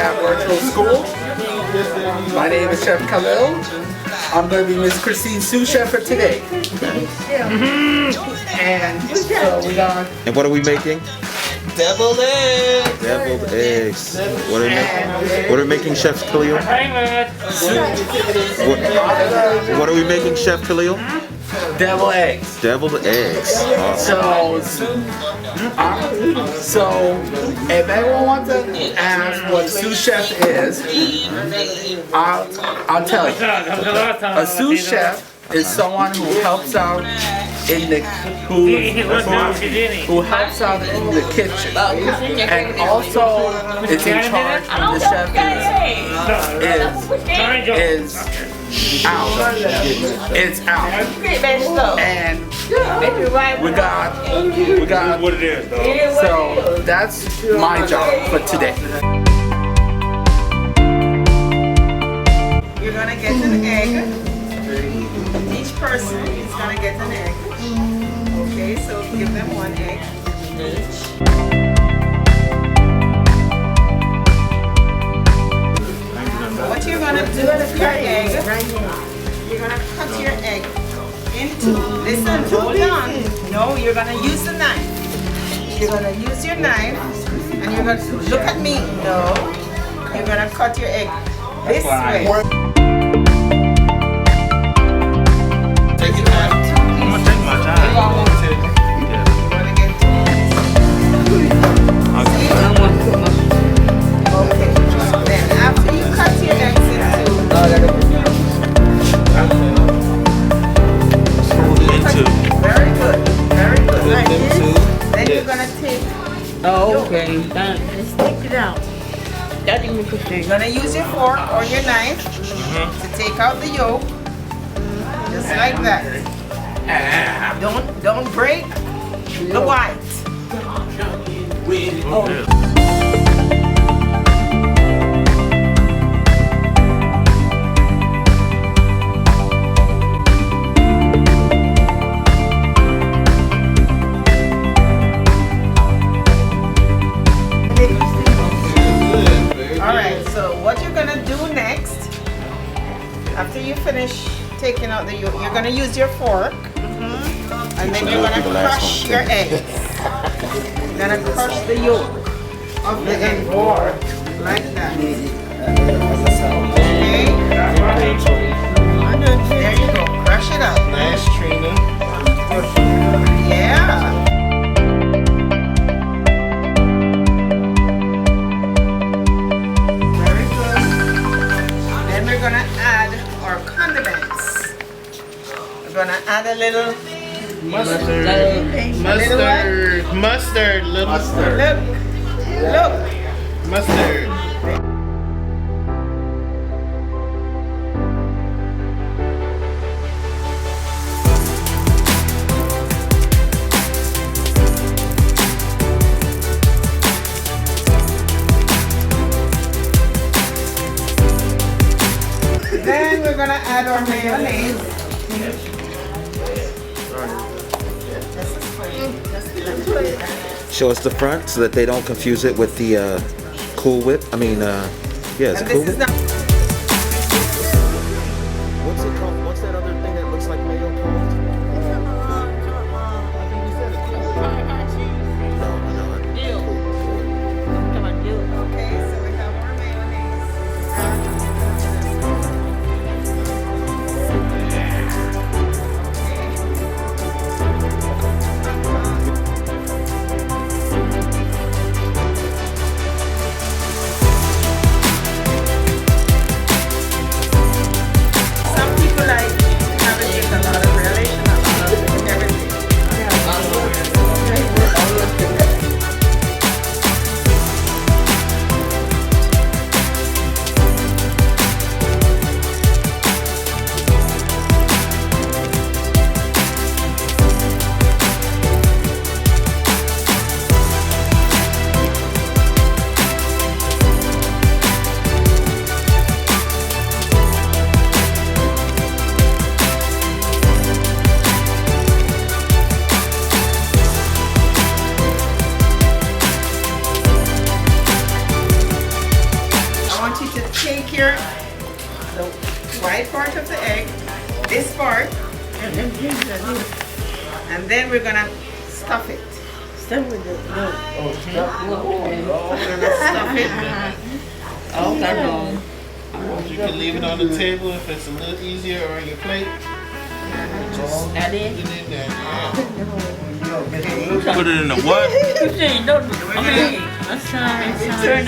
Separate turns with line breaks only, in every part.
at Virtual School. My name is Chef Khalil. I'm going to be Miss Christine's sous chef for today. And so we got...
And what are we making?
Deviled eggs.
Deviled eggs. What are we making, Chef Khalil? What are we making, Chef Khalil?
Deviled eggs.
Deviled eggs. Awesome.
So if anyone wants to ask what sous chef is, I'll tell you. A sous chef is someone who helps out in the who helps out in the kitchen, and also is in charge when the chef is out. It's out. And we got what it is though. So that's my job for today.
You're gonna get an egg. Each person is gonna get an egg. Okay, so give them one egg each. What you're gonna do with your egg, you're gonna cut your egg into, listen, hold on. No, you're gonna use the knife. You're gonna use your knife and you're gonna, look at me. No, you're gonna cut your egg this way.
Take your time. I'm gonna take my time.
Okay. Then after you cut your eggs into very good, very good. Like this. Then you're gonna take.
Oh, okay. Let's take it out.
You're gonna use your fork or your knife to take out the yolk, just like that. Don't break the white. Alright, so what you're gonna do next, after you finish taking out the yolk, you're gonna use your fork, and then you're gonna crush your eggs. You're gonna crush the yolk of the egg, like that. Okay? There you go, crush it up.
Nice, Trina.
Yeah. Very good. Then we're gonna add our condiments. We're gonna add a little
Mustard.
look.
Mustard.
Then we're gonna add our mayonnaise.
Show us the front so that they don't confuse it with the Cool Whip. I mean, yeah, it's a
And
Cool
this is
Whip.
not.
What's it called? What's that other thing that looks like mayo called? No, no.
Okay, so we have our mayonnaise. your the white part of the egg, this part, and then we're gonna stuff it.
Stuff with it. No.
We're gonna stuff it.
Okay.
You can leave it on the table if it's a little easier or on your plate.
That
Put
is.
it in there. Yeah.
Put it in the what?
You saying don't. Okay. I'm sorry. Sorry.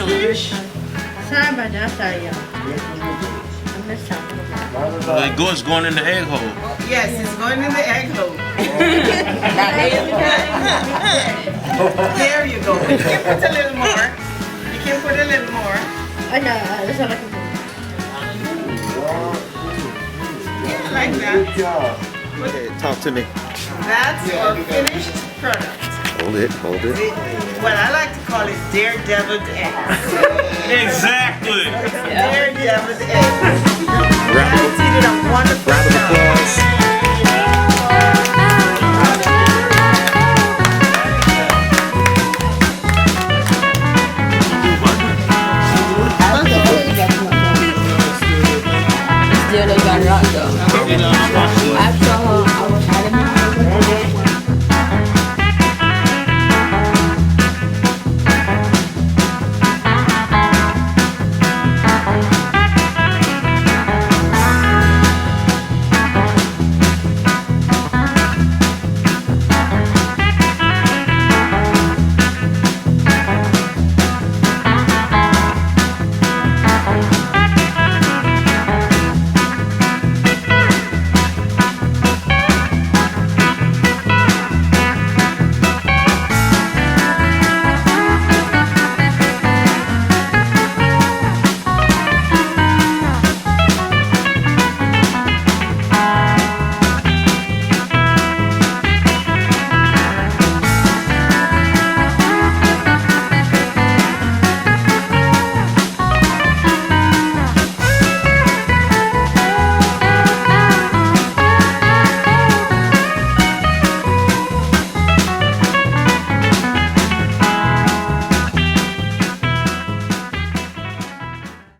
Sorry about that. Sorry, y'all. I'm just talking about.
It's going in the egg hole.
Yes, it's going in the egg hole. There you go. You can put a little more. You can put a little more.
I know. That's all I can do.
Like that.
Okay, talk to me.
That's our finished product.
Hold it, hold it.
What I like to call it daredeviled eggs.
Exactly.
Daredeviled eggs.
Round
Guys, you did a wonderful
of
job.
applause.